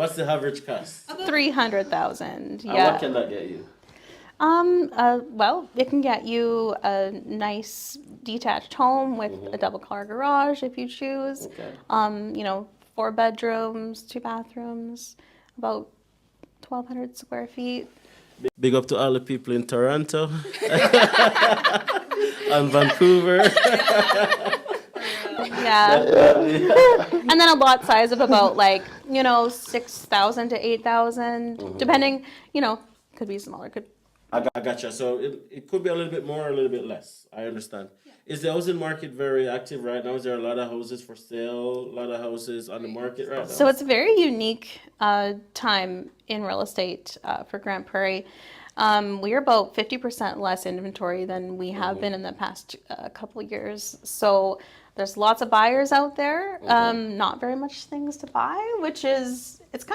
What's the average cost? 300,000. And Yeah. what can that get you? Well, it can get you a nice detached home with a double car garage if you choose. Okay. 4 bedrooms, 2 bathrooms, about 1,200 square feet. Big up to all the people in Toronto and Vancouver. Yeah. And then a lot size of about 6,000 to 8,000, depending, could be smaller, could. I gotcha. So it could be a little bit more, or a little bit less. I understand. Yeah. Is the housing market very active right now? Is there a lot of houses for sale? A lot of houses on the market right now? So it's a very unique time in real estate for Grande Prairie. We're about 50% less inventory than we have been in the past couple of years. So there's lots of buyers out there, not very much things to buy, which is, it's kind